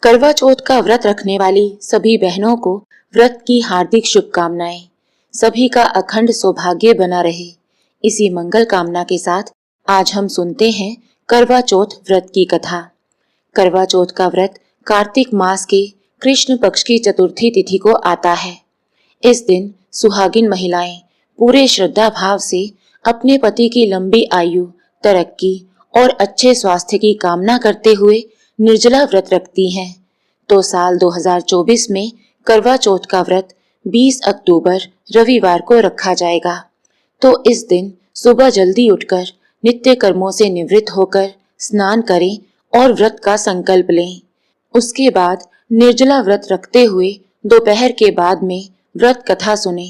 करवा चौथ का व्रत रखने वाली सभी बहनों को व्रत की हार्दिक शुभकामनाएं। सभी का अखंड सौभाग्य बना रहे, इसी मंगल कामना के साथ आज हम सुनते हैं करवा चौथ व्रत की कथा। करवा चौथ का व्रत कार्तिक मास के कृष्ण पक्ष की चतुर्थी तिथि को आता है। इस दिन सुहागिन महिलाएं पूरे श्रद्धा भाव से अपने पति की लंबी आयु, तरक्की और अच्छे स्वास्थ्य की कामना करते हुए निर्जला व्रत रखती हैं। तो साल 2024 में करवा चौथ का व्रत 20 अक्टूबर रविवार को रखा जाएगा। तो इस दिन सुबह जल्दी उठकर नित्य कर्मों से निवृत्त होकर स्नान करें और व्रत का संकल्प लें। उसके बाद निर्जला व्रत रखते हुए दोपहर के बाद में व्रत कथा सुने।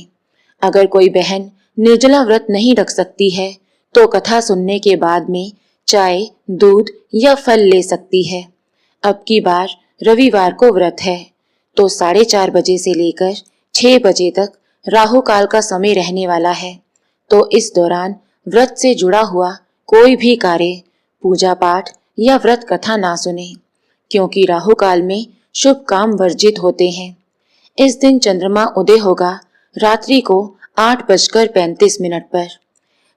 अगर कोई बहन निर्जला व्रत नहीं रख सकती है तो कथा सुनने के बाद में चाय, दूध या फल ले सकती है। अब की बार रविवार को व्रत है तो 4:30 बजे से लेकर 6 बजे तक राहु काल का समय रहने वाला है। तो इस दौरान व्रत से जुड़ा हुआ कोई भी कार्य, पूजा पाठ या व्रत कथा ना सुने, क्योंकि राहु काल में शुभ काम वर्जित होते हैं। इस दिन चंद्रमा उदय होगा रात्रि को 8:35 पर।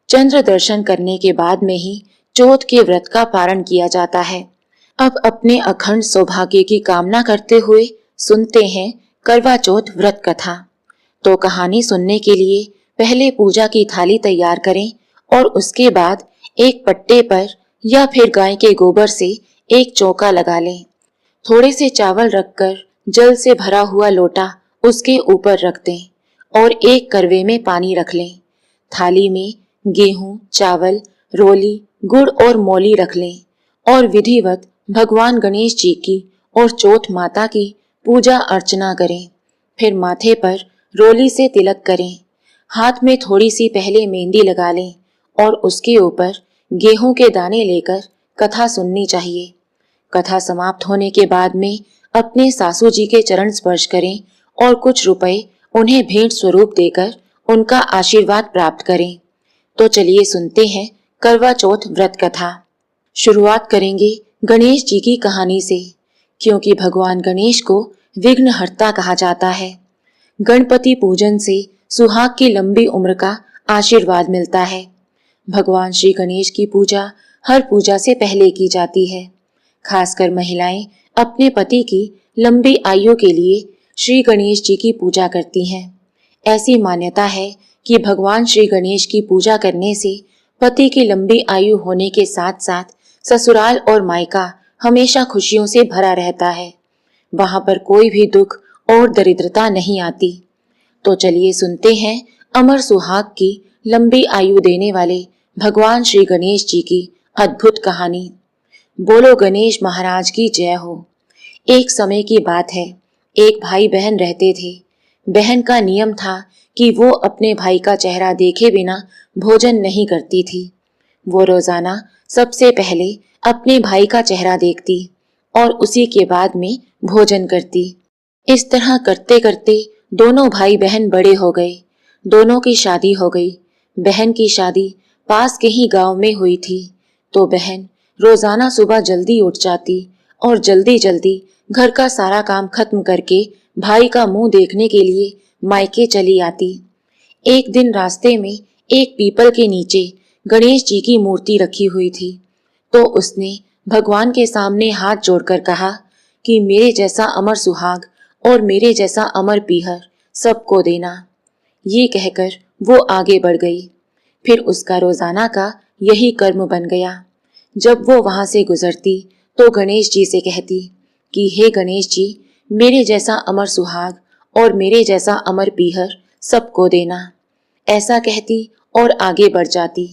चंद्र दर्शन करने के बाद में ही चौथ के व्रत का पारण किया जाता है। अब अपने अखंड सौभाग्य की कामना करते हुए सुनते हैं करवा चौथ व्रत कथा। तो कहानी सुनने के लिए पहले पूजा की थाली तैयार करें और उसके बाद एक पट्टे पर या फिर गाय के गोबर से एक चौका लगा लें। थोड़े से चावल रखकर जल से भरा हुआ लोटा उसके ऊपर रख दें और एक करवे में पानी रख लें। थाली में गेहूं, चावल, रोली, गुड़ और मौली रख लें और विधिवत भगवान गणेश जी की और चौथ माता की पूजा अर्चना करें। फिर माथे पर रोली से तिलक करें। हाथ में थोड़ी सी पहले मेहंदी लगा लें और उसके ऊपर गेहूं के दाने लेकर कथा सुननी चाहिए। कथा समाप्त होने के बाद में अपने सासू जी के चरण स्पर्श करें और कुछ रुपए उन्हें भेंट स्वरूप देकर उनका आशीर्वाद प्राप्त करें। तो चलिए सुनते हैं करवा चौथ व्रत कथा। शुरुआत करेंगे गणेश जी की कहानी से, क्योंकि भगवान गणेश को विघ्नहर्ता कहा जाता है। गणपति पूजन से सुहाग की लंबी उम्र का आशीर्वाद मिलता है। भगवान श्री गणेश की पूजा हर पूजा से पहले की जाती है। खासकर महिलाएं अपने पति की लंबी आयु के लिए श्री गणेश जी की पूजा करती हैं। ऐसी मान्यता है कि भगवान श्री गणेश की पूजा करने से पति की लंबी आयु होने के साथ साथ ससुराल और मायका हमेशा खुशियों से भरा रहता है। वहां पर कोई भी दुख और दरिद्रता नहीं आती। तो चलिए सुनते हैं अमर सुहाग की लंबी आयु देने वाले भगवान श्री गणेश जी की अद्भुत कहानी। बोलो गणेश महाराज की जय हो। एक समय की बात है, एक भाई बहन रहते थे। बहन का नियम था कि वो अपने भाई का चेहरा देखे बिना भोजन नहीं करती थी। वो रोजाना सबसे पहले अपने भाई का चेहरा देखती और उसी के बाद में भोजन करती। इस तरह करते करते दोनों भाई बहन बड़े हो गए। दोनों की शादी हो गई। बहन की शादी पास के ही गांव में हुई थी। तो बहन रोजाना सुबह जल्दी उठ जाती और जल्दी जल्दी घर का सारा काम खत्म करके भाई का मुंह देखने के लिए मायके चली आती। एक दिन रास्ते में एक पीपल के नीचे गणेश जी की मूर्ति रखी हुई थी। तो उसने भगवान के सामने हाथ जोड़कर कहा कि मेरे जैसा अमर सुहाग और मेरे जैसा अमर पीहर सबको देना। ये कहकर वो आगे बढ़ गई। फिर उसका रोजाना का यही कर्म बन गया। जब वो वहां से गुजरती तो गणेश जी से कहती कि हे गणेश जी, मेरे जैसा अमर सुहाग और मेरे जैसा अमर पीहर सबको देना। ऐसा कहती और आगे बढ़ जाती।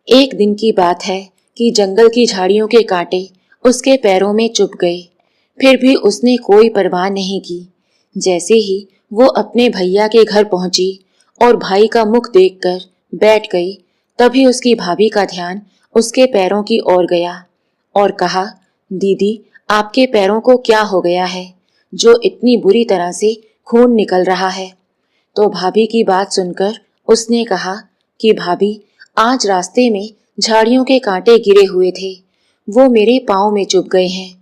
एक दिन की बात है कि जंगल की झाड़ियों के कांटे उसके पैरों में चुभ गए। फिर भी उसने कोई परवाह नहीं की। जैसे ही वो अपने भैया के घर पहुंची और भाई का मुख देखकर बैठ गई, तभी उसकी भाभी का ध्यान उसके पैरों की ओर गया और कहा, दीदी, आपके पैरों को क्या हो गया है जो इतनी बुरी तरह से खून निकल रहा है। तो भाभी की बात सुनकर उसने कहा कि भाभी, आज रास्ते में झाड़ियों के कांटे गिरे हुए थे, वो मेरे पाँव में चुभ गए हैं।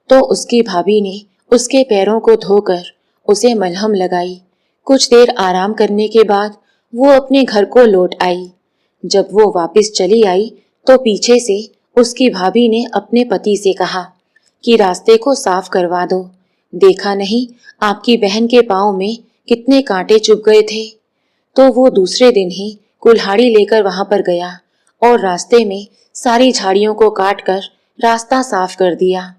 तो उसकी भाभी ने उसके पैरों को धोकर उसे मलहम लगाई। कुछ देर आराम करने के बाद वो अपने घर को लौट आई। जब वो वापस चली आई तो पीछे से उसकी भाभी ने अपने पति से कहा कि रास्ते को साफ करवा दो। देखा नहीं आपकी बहन के पाँव में कितने कांटे चुभ गए थे। तो वो दूसरे दिन ही कुल्हाड़ी लेकर वहां पर गया और रास्ते में सारी झाड़ियों को काट कर रास्ता साफ कर दिया।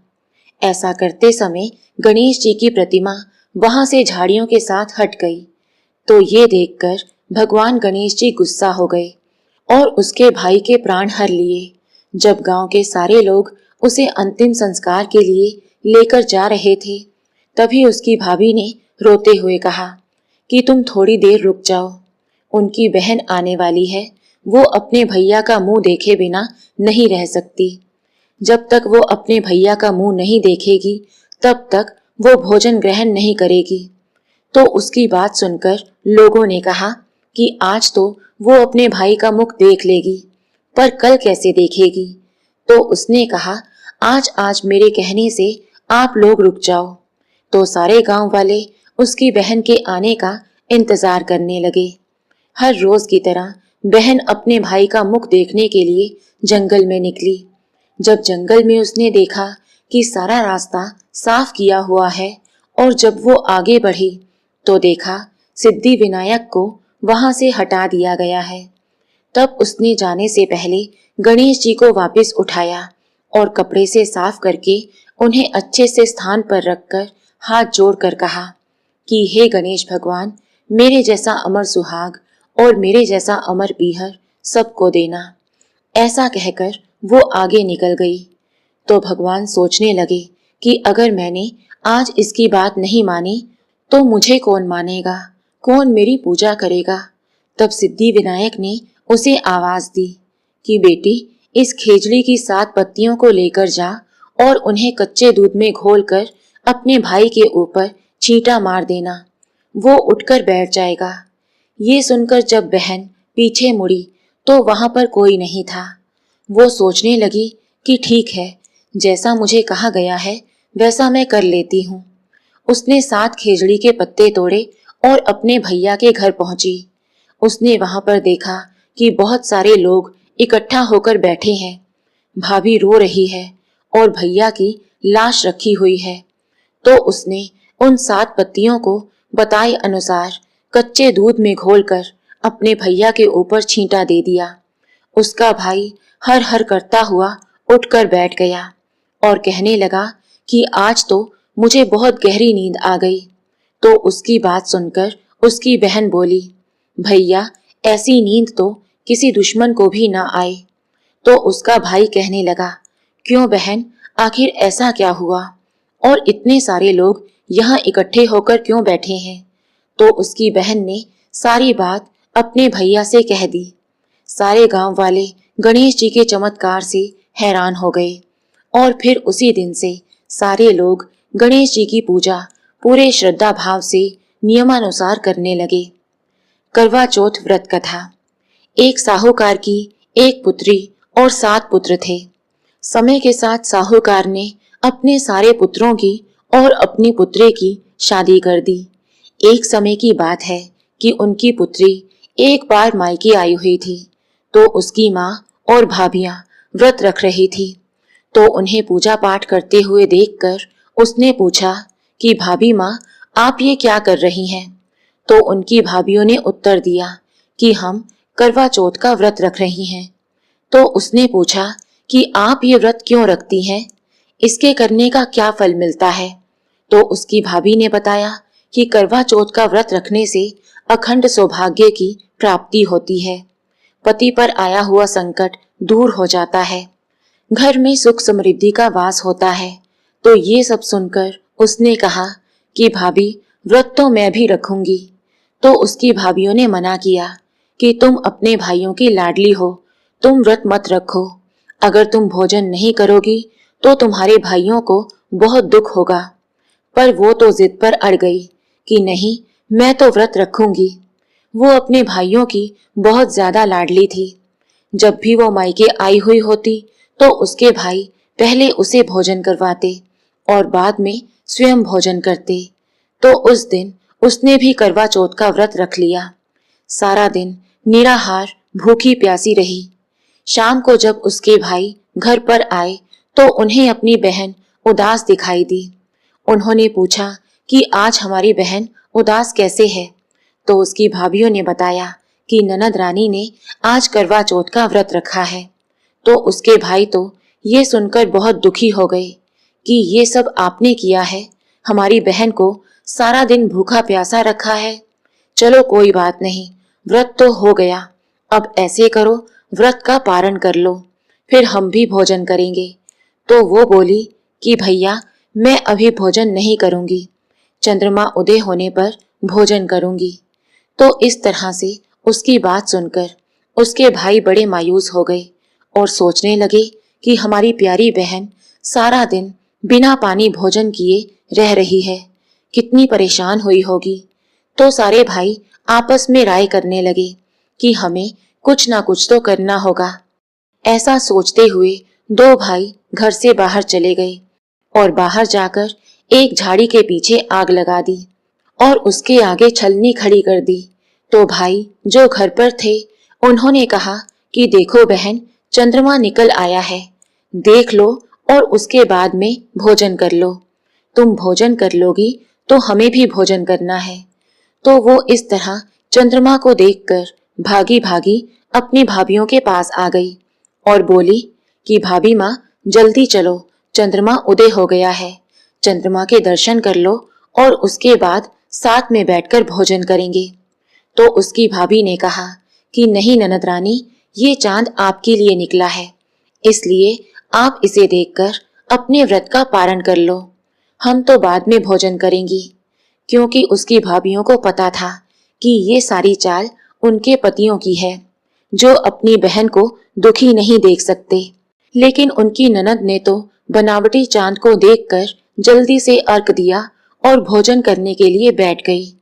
ऐसा करते समय गणेश जी की प्रतिमा वहां से झाड़ियों के साथ हट गई। तो ये देखकर भगवान गणेश जी गुस्सा हो गए और उसके भाई के प्राण हर लिए। जब गांव के सारे लोग उसे अंतिम संस्कार के लिए लेकर जा रहे थे, तभी उसकी भाभी ने रोते हुए कहा कि तुम थोड़ी देर रुक जाओ, उनकी बहन आने वाली है, वो अपने भैया का मुंह देखे बिना नहीं रह सकती। जब तक वो अपने भैया का मुंह नहीं देखेगी तब तक वो भोजन ग्रहण नहीं करेगी। तो उसकी बात सुनकर लोगों ने कहा कि आज तो वो अपने भाई का मुख देख लेगी, पर कल कैसे देखेगी। तो उसने कहा आज आज मेरे कहने से आप लोग रुक जाओ। तो सारे गांव वाले उसकी बहन के आने का इंतजार करने लगे। हर रोज की तरह बहन अपने भाई का मुख देखने के लिए जंगल में निकली। जब जंगल में उसने देखा कि सारा रास्ता साफ किया हुआ है और जब वो आगे बढ़ी तो देखा सिद्धि विनायक को वहां से हटा दिया गया है। तब उसने जाने से पहले गणेश जी को वापस उठाया और कपड़े से साफ करके उन्हें अच्छे से स्थान पर रखकर हाथ जोड़कर कहा कि हे गणेश भगवान, मेरे जैसा अमर सुहाग और मेरे जैसा अमर पीहर सबको देना। ऐसा कहकर वो आगे निकल गई। तो भगवान सोचने लगे कि अगर मैंने आज इसकी बात नहीं मानी तो मुझे कौन मानेगा, कौन मेरी पूजा करेगा। तब सिद्धि विनायक ने उसे आवाज दी कि बेटी, इस खेजड़ी की 7 पत्तियों को लेकर जा और उन्हें कच्चे दूध में घोलकर अपने भाई के ऊपर छींटा मार देना, वो उठकर बैठ जाएगा। ये सुनकर जब बहन पीछे मुड़ी तो वहां पर कोई नहीं था। वो सोचने लगी कि ठीक है, जैसा मुझे कहा गया है वैसा मैं कर लेती हूँ। उसने 7 खेजड़ी के पत्ते तोड़े और अपने भैया के घर पहुंची। उसने वहां पर देखा कि बहुत सारे लोग इकट्ठा होकर बैठे हैं। भाभी रो रही है और भैया की लाश रखी हुई है। तो उसने उन 7 पत्तियों को बताए अनुसार कच्चे दूध में घोलकर अपने भैया के ऊपर छींटा दे दिया। उसका भाई हर हर करता हुआ उठकर बैठ गया और कहने लगा कि आज तो मुझे बहुत गहरी नींद आ गई। तो उसकी बात सुनकर उसकी बहन बोली, भैया, ऐसी नींद तो किसी दुश्मन को भी ना आए। तो उसका भाई कहने लगा, क्यों बहन, आखिर ऐसा क्या हुआ और इतने सारे लोग यहाँ इकट्ठे होकर क्यों बैठे हैं। तो उसकी बहन ने सारी बात अपने भैया से कह दी। सारे गांव वाले गणेश जी के चमत्कार से हैरान हो गए और फिर उसी दिन से सारे लोग गणेश जी की पूजा पूरे श्रद्धा भाव से नियमानुसार करने लगे। करवा चौथ व्रत कथा। एक साहूकार की एक पुत्री और 7 पुत्र थे। समय के साथ साहूकार ने अपने सारे पुत्रों की और अपनी पुत्री की शादी कर दी। एक समय की बात है कि उनकी पुत्री एक बार मायके आई हुई थी। तो उसकी माँ और भाभियां व्रत रख रही थी। तो उन्हें पूजा पाठ करते हुए देखकर उसने पूछा कि भाभी माँ, आप ये क्या कर रही हैं। तो उनकी भाभियों ने उत्तर दिया कि हम करवा चौथ का व्रत रख रही हैं। तो उसने पूछा कि आप ये व्रत क्यों रखती हैं, इसके करने का क्या फल मिलता है। तो उसकी भाभी ने बताया कि करवा चौथ का व्रत रखने से अखंड सौभाग्य की प्राप्ति होती है, पति पर आया हुआ संकट दूर हो जाता है, घर में सुख समृद्धि का वास होता है। तो ये सब सुनकर उसने कहा कि भाभी, व्रत तो मैं भी रखूंगी। तो उसकी भाभियों ने मना किया कि तुम अपने भाइयों की लाडली हो, तुम व्रत मत रखो। अगर तुम भोजन नहीं करोगी तो तुम्हारे भाइयों को बहुत दुख होगा। पर वो तो जिद पर अड़ गई कि नहीं, मैं तो व्रत रखूंगी। वो अपने भाइयों की बहुत ज्यादा लाडली थी। जब भी वो मायके आई हुई होती तो उसके भाई पहले उसे भोजन करवाते और बाद में स्वयं भोजन करते। तो उस दिन उसने भी करवा चौथ का व्रत रख लिया। सारा दिन निराहार भूखी प्यासी रही। शाम को जब उसके भाई घर पर आए तो उन्हें अपनी बहन उदास दिखाई दी। उन्होंने पूछा कि आज हमारी बहन उदास कैसे है। तो उसकी भाभीयों ने बताया कि ननद रानी ने आज करवा चौथ का व्रत रखा है। तो उसके भाई तो ये सुनकर बहुत दुखी हो गए कि ये सब आपने किया है, हमारी बहन को सारा दिन भूखा प्यासा रखा है। चलो कोई बात नहीं, व्रत तो हो गया, अब ऐसे करो व्रत का पारण कर लो, फिर हम भी भोजन करेंगे। तो वो बोली कि भैया मैं अभी भोजन नहीं करूंगी, चंद्रमा उदय होने पर भोजन करूंगी। तो इस तरह से उसकी बात सुनकर उसके भाई बड़े मायूस हो गए और सोचने लगे कि हमारी प्यारी बहन सारा दिन बिना पानी भोजन किए रह रही है, कितनी परेशान हुई होगी। तो सारे भाई आपस में राय करने लगे कि हमें कुछ ना कुछ तो करना होगा। ऐसा सोचते हुए दो भाई घर से बाहर चले गए और बाहर जाकर एक झाड़ी के पीछे आग लगा दी और उसके आगे छलनी खड़ी कर दी। तो भाई जो घर पर थे उन्होंने कहा कि देखो बहन, चंद्रमा निकल आया है, देख लो और उसके बाद में भोजन कर लो। तुम भोजन कर लोगी तो हमें भी भोजन करना है। तो वो इस तरह चंद्रमा को देखकर भागी भागी अपनी भाभीयों के पास आ गई और बोली कि भाभी माँ जल्दी चलो, चंद्रमा उदय हो गया है, चंद्रमा के दर्शन कर लो और उसके बाद साथ में बैठकर भोजन करेंगे। तो उसकी भाभी ने कहा कि नहीं ननद रानी, ये चांद आपके लिए निकला है, इसलिए आप इसे देखकर अपने व्रत का पारण कर लो, हम तो बाद में भोजन करेंगी। क्योंकि उसकी भाभीयों को पता था कि ये सारी चाल उनके पतियों की है, जो अपनी बहन को दुखी नहीं देख सकते। लेकिन उनकी ननद ने तो बनावटी चांद को देखकर जल्दी से अर्घ दिया और भोजन करने के लिए बैठ गई।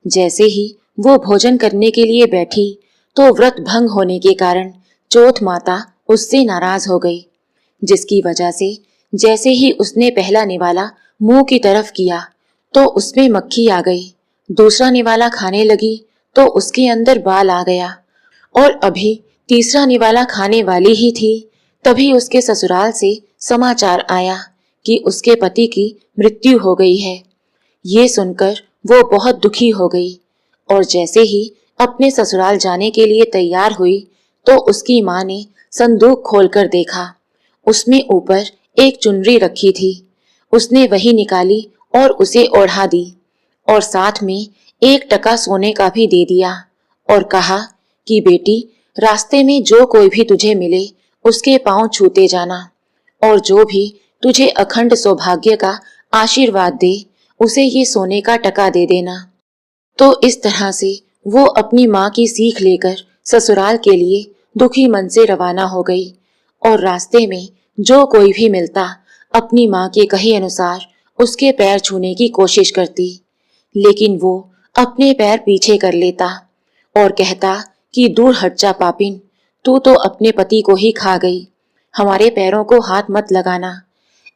जैसे ही वो भोजन करने के लिए बैठी तो व्रत भंग होने के कारण चौथ माता उससे नाराज हो गई, जिसकी वजह से जैसे ही उसने पहला निवाला मुंह की तरफ किया तो उसमें मक्खी आ गई। दूसरा निवाला खाने लगी तो उसके अंदर बाल आ गया और अभी तीसरा निवाला खाने वाली ही थी, तभी उसके ससुराल से समाचार आया कि उसके पति की मृत्यु हो गई है। ये सुनकर वो बहुत दुखी हो गई और जैसे ही अपने ससुराल जाने के लिए तैयार हुई तो उसकी माँ ने संदूक खोलकर देखा, उसमें ऊपर एक चुनरी रखी थी। उसने वही निकाली और उसे ओढ़ा दी और साथ में 1 टका सोने का भी दे दिया और कहा कि बेटी, रास्ते में जो कोई भी तुझे मिले उसके पांव छूते जाना और जो भी तुझे अखंड सौभाग्य का आशीर्वाद दे उसे ये सोने का टका दे देना। तो इस तरह से वो अपनी माँ की सीख लेकर ससुराल के लिए दुखी मन से रवाना हो गई और रास्ते में जो कोई भी मिलता अपनी माँ के कहे अनुसार उसके पैर छूने की कोशिश करती, लेकिन वो अपने पैर पीछे कर लेता और कहता कि दूर हट जा पापिन, तू तो अपने पति को ही खा गई, हमारे पैरों को हाथ मत लगाना।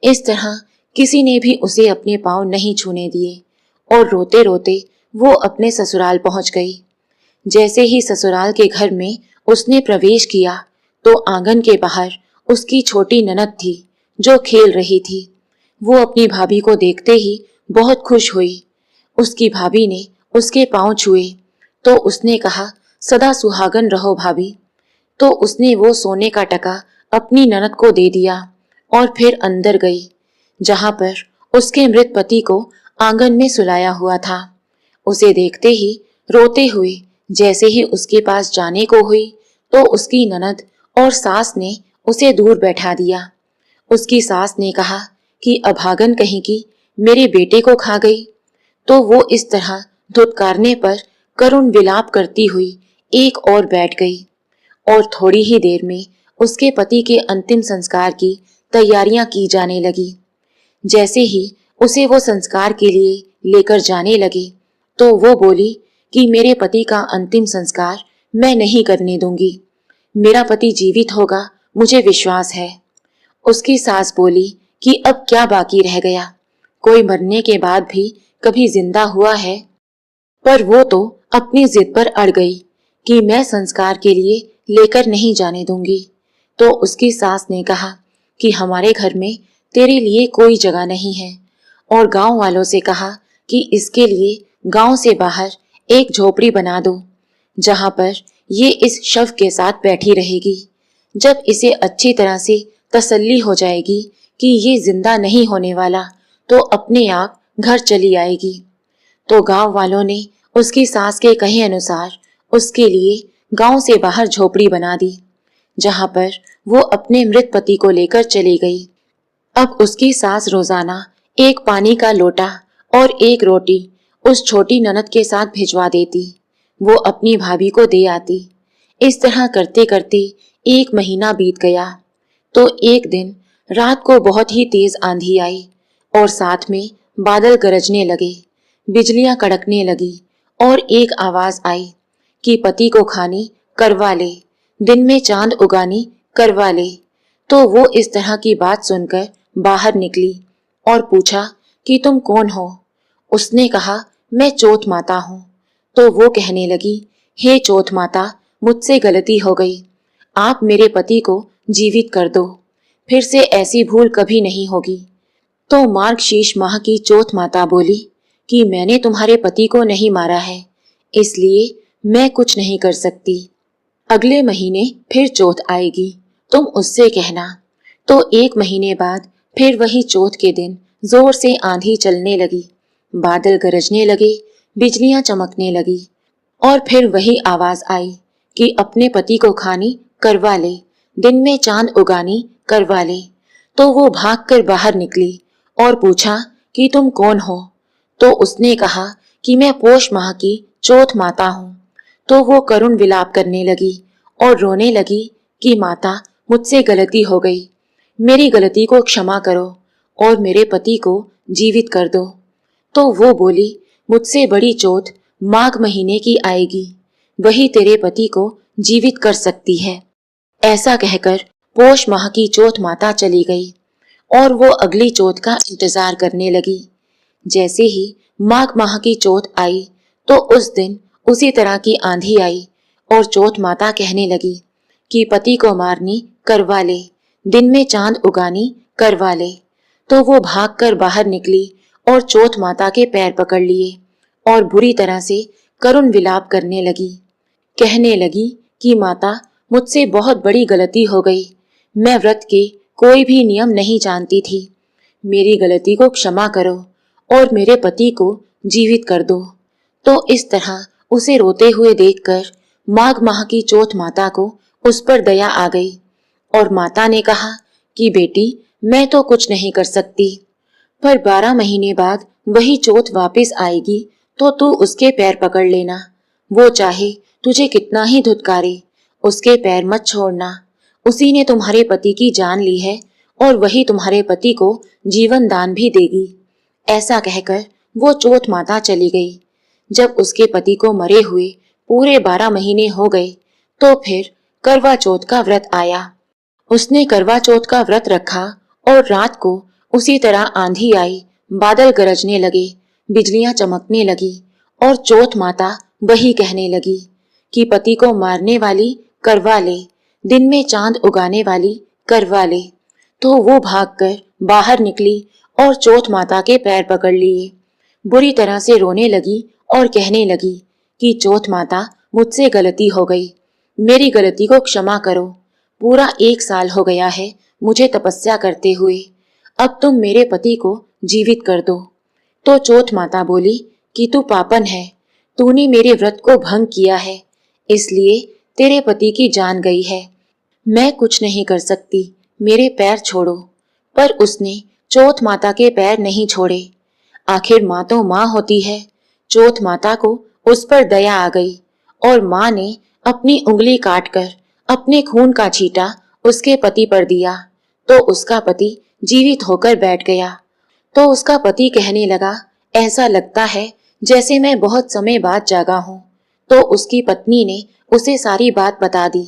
इस तरह किसी ने भी उसे अपने पांव नहीं छूने दिए और रोते रोते वो अपने ससुराल पहुंच गई। जैसे ही ससुराल के घर में उसने प्रवेश किया तो आंगन के बाहर उसकी छोटी ननद थी जो खेल रही थी। वो अपनी भाभी को देखते ही बहुत खुश हुई। उसकी भाभी ने उसके पांव छुए तो उसने कहा, सदा सुहागन रहो भाभी। तो उसने वो सोने का टका अपनी ननद को दे दिया और फिर अंदर गई, जहां पर उसके मृत पति को आंगन में सुलाया हुआ था। उसे देखते ही रोते हुए जैसे ही उसके पास जाने को हुई तो उसकी ननद और सास ने उसे दूर बैठा दिया। उसकी सास ने कहा कि अभागन कहीं की मेरे बेटे को खा गई। तो वो इस तरह धुतकारने पर करुण विलाप करती हुई एक और बैठ गई और थोड़ी ही देर में उसके पति के अंतिम संस्कार की तैयारियां की जाने लगी। जैसे ही उसे वो संस्कार के लिए लेकर जाने लगे तो वो बोली कि मेरे पति का अंतिम संस्कार मैं नहीं करने दूंगी, मेरा पति जीवित होगा, मुझे विश्वास है। उसकी सास बोली कि अब क्या बाकी रह गया, कोई मरने के बाद भी कभी जिंदा हुआ है? पर वो तो अपनी जिद पर अड़ गई कि मैं संस्कार के लिए लेकर नहीं जाने दूंगी। तो उसकी सास ने कहा कि हमारे घर में तेरे लिए कोई जगह नहीं है, और गांव वालों से कहा कि इसके लिए गांव से बाहर एक झोपड़ी बना दो, जहां पर ये इस शव के साथ बैठी रहेगी। जब इसे अच्छी तरह से तसल्ली हो जाएगी कि ये जिंदा नहीं होने वाला, तो अपने आप घर चली आएगी। तो गांव वालों ने उसकी सास के कहे अनुसार उसके लिए गांव से बाहर झोपड़ी बना दी, जहां पर वो अपने मृत पति को लेकर चली गई। अब उसकी सास रोजाना एक पानी का लोटा और एक रोटी उस छोटी ननद के साथ भिजवा देती। वो अपनी भाभी को दे आती। इस तरह करते करते 1 महीना बीत गया। तो एक दिन रात को बहुत ही तेज आंधी आई और साथ में बादल गरजने लगे, बिजलियां कड़कने लगी और एक आवाज आई कि पति को खानी करवा ले, दिन में चांद उगानी करवा ले। तो वो इस तरह की बात सुनकर बाहर निकली और पूछा कि तुम कौन हो? उसने कहा, मैं चौथ माता हूँ। तो वो कहने लगी, हे चौथ माता, मुझसे गलती हो गई, आप मेरे पति को जीवित कर दो, फिर से ऐसी भूल कभी नहीं होगी। तो मार्गशीर्ष माह की चौथ माता बोली कि मैंने तुम्हारे पति को नहीं मारा है, इसलिए मैं कुछ नहीं कर सकती। अगले महीने फिर चौथ आएगी, तुम उससे कहना। तो 1 महीने बाद फिर वही चौथ के दिन जोर से आंधी चलने लगी, बादल गरजने लगे, बिजलियां चमकने लगी और फिर वही आवाज आई कि अपने पति को खानी करवा ले, दिन में चांद उगानी करवा ले। तो वो भागकर बाहर निकली और पूछा कि तुम कौन हो? तो उसने कहा कि मैं पोष माह की चौथ माता हूँ। तो वो करुण विलाप करने लगी और रोने लगी कि माता, मुझसे गलती हो गई, मेरी गलती को क्षमा करो और मेरे पति को जीवित कर दो। तो वो बोली, मुझसे बड़ी चौथ माघ महीने की आएगी, वही तेरे पति को जीवित कर सकती है। ऐसा कहकर पोष माह की चौथ माता चली गई और वो अगली चौथ का इंतजार करने लगी। जैसे ही माघ माह की चौथ आई, तो उस दिन उसी तरह की आंधी आई और चौथ माता कहने लगी कि पति को मारनी करवा ले, दिन में चांद उगानी करवा ले। तो वो भागकर बाहर निकली और चौथ माता के पैर पकड़ लिए और बुरी तरह से करुण विलाप करने लगी। कहने लगी कि माता, मुझसे बहुत बड़ी गलती हो गई, मैं व्रत के कोई भी नियम नहीं जानती थी, मेरी गलती को क्षमा करो और मेरे पति को जीवित कर दो। तो इस तरह उसे रोते हुए देखकर माघ माह की चौथ माता को उस पर दया आ गई और माता ने कहा कि बेटी, मैं तो कुछ नहीं कर सकती, पर 12 महीने बाद वही चौथ वापस आएगी तो तू उसके पैर पकड़ लेना। वो चाहे तुझे कितना ही धुतकारे, उसके पैर मत छोड़ना। उसी ने तुम्हारे पति की जान ली है और वही तुम्हारे पति को जीवन दान भी देगी। ऐसा कहकर वो चौथ माता चली गई। जब उसके पति को मरे हुए पूरे 12 महीने हो गए, तो फिर करवा चौथ का व्रत आया। उसने करवा चौथ का व्रत रखा और रात को उसी तरह आंधी आई, बादल गरजने लगे, बिजलियां चमकने लगी और चौथ माता वही कहने लगी कि पति को मारने वाली करवा ले, दिन में चांद उगाने वाली करवा ले। तो वो भागकर बाहर निकली और चौथ माता के पैर पकड़ लिए, बुरी तरह से रोने लगी और कहने लगी कि चौथ माता, मुझसे गलती हो गई, मेरी गलती को क्षमा करो। पूरा 1 साल हो गया है मुझे तपस्या करते हुए, अब तुम मेरे पति को जीवित कर दो। तो चौथ माता बोली कि तू पापन है, तूने मेरे व्रत को भंग किया है, इसलिए तेरे पति की जान गई है, मैं कुछ नहीं कर सकती, मेरे पैर छोड़ो। पर उसने चौथ माता के पैर नहीं छोड़े। आखिर माँ तो माँ होती है। चौथ माता को उस पर दया आ गई और माँ ने अपनी उंगली काटकर अपने खून का छींटा उसके पति पर दिया, तो उसका पति जीवित होकर बैठ गया। तो उसका पति कहने लगा, ऐसा लगता है जैसे मैं बहुत समय बाद जागा हूँ। तो उसकी पत्नी ने उसे सारी बात बता दी।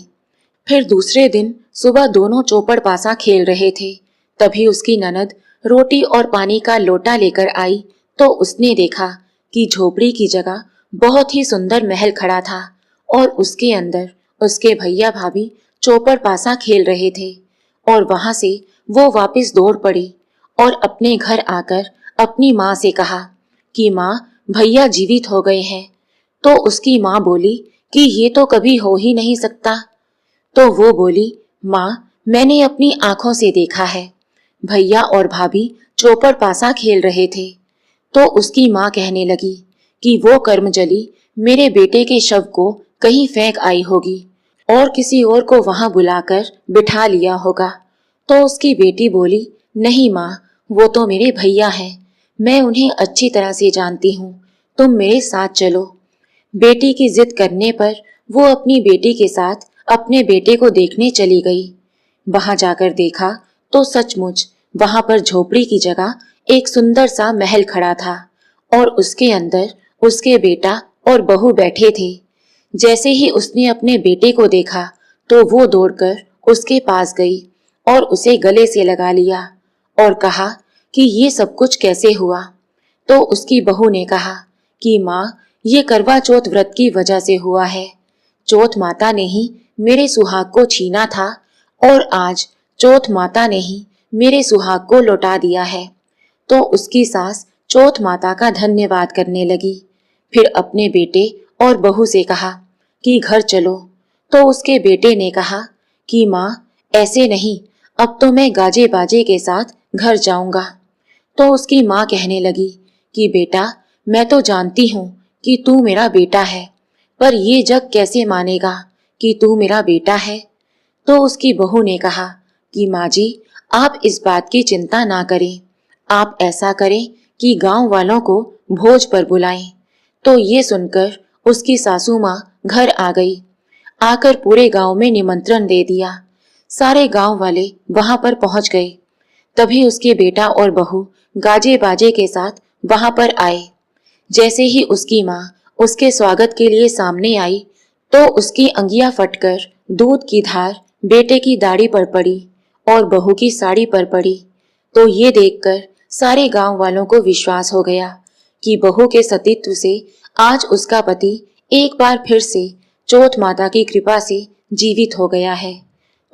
फिर दूसरे दिन सुबह दोनों चौपड़ पासा खेल रहे थे, तभी उसकी ननद रोटी और पानी का लोटा लेकर आई तो उसने देखा कि झोपड़ी की जगह बहुत ही सुंदर महल खड़ा था और उसके अंदर उसके भैया भाभी चौपड़ पासा खेल रहे थे। और वहां से वो वापस दौड़ पड़ी और अपने घर आकर अपनी माँ से कहा कि माँ, भैया जीवित हो गए हैं। तो उसकी माँ बोली कि ये तो कभी हो ही नहीं सकता। तो वो बोली, माँ, मैंने अपनी आंखों से देखा है। भैया और भाभी चौपड़ पासा खेल रहे थे। तो उसकी माँ कहने लगी कि वो कर्मजली मेरे बेटे के शव को कहीं फेंक आई होगी और किसी और को वहां बुलाकर बिठा लिया होगा। तो उसकी बेटी बोली, नहीं माँ, वो तो मेरे भैया हैं, मैं उन्हें अच्छी तरह से जानती हूँ, तुम मेरे साथ चलो। बेटी की जिद करने पर वो अपनी बेटी के साथ अपने बेटे को देखने चली गई। वहां जाकर देखा तो सचमुच वहां पर झोपड़ी की जगह एक सुंदर सा महल खड़ा था और उसके अंदर उसके बेटा और बहू बैठे थे। जैसे ही उसने अपने बेटे को देखा तो वो दौड़कर उसके पास गई और उसे गले से लगा लिया और कहा कि ये सब कुछ कैसे हुआ। तो उसकी बहू ने कहा कि माँ, ये करवा चौथ व्रत की वजह से हुआ है। चौथ माता ने ही मेरे सुहाग को छीना था और आज चौथ माता ने ही मेरे सुहाग को लौटा दिया है। तो उसकी सास चौथ माता का धन्यवाद करने लगी। फिर अपने बेटे और बहू से कहा कि घर चलो। तो उसके बेटे ने कहा कि माँ, ऐसे नहीं, अब तो मैं गाजे बाजे के साथ घर जाऊंगा। तो उसकी माँ कहने लगी कि बेटा, मैं तो जानती हूँ कि तू मेरा बेटा है, पर ये जग कैसे मानेगा कि तू मेरा बेटा है। तो उसकी बहू ने कहा कि माँ जी, आप इस बात की चिंता ना करें, आप ऐसा करें कि गांव वालों को भोज पर बुलाएं। तो ये सुनकर उसकी सासू माँ घर आ गई। आकर पूरे गांव में निमंत्रण दे दिया। सारे गांव वाले वहां पर पहुंच गए। तभी उसके बेटा और बहू गाजे बाजे के साथ वहां पर आए। जैसे ही उसकी माँ उसके स्वागत के लिए सामने आई तो उसकी अंगिया फटकर दूध की धार बेटे की दाढ़ी पर पड़ी और बहू की साड़ी पर पड़ी। तो ये देखकर सारे गांव वालों को विश्वास हो गया कि बहू के सतीत्व से आज उसका पति एक बार फिर से चौथ माता की कृपा से जीवित हो गया है।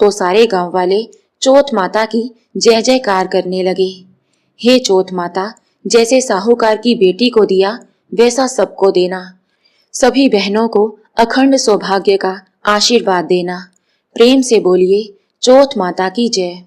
तो सारे गांव वाले चौथ माता की जय जयकार करने लगे। हे चौथ माता, जैसे साहूकार की बेटी को दिया वैसा सबको देना। सभी बहनों को अखंड सौभाग्य का आशीर्वाद देना। प्रेम से बोलिए, चौथ माता की जय।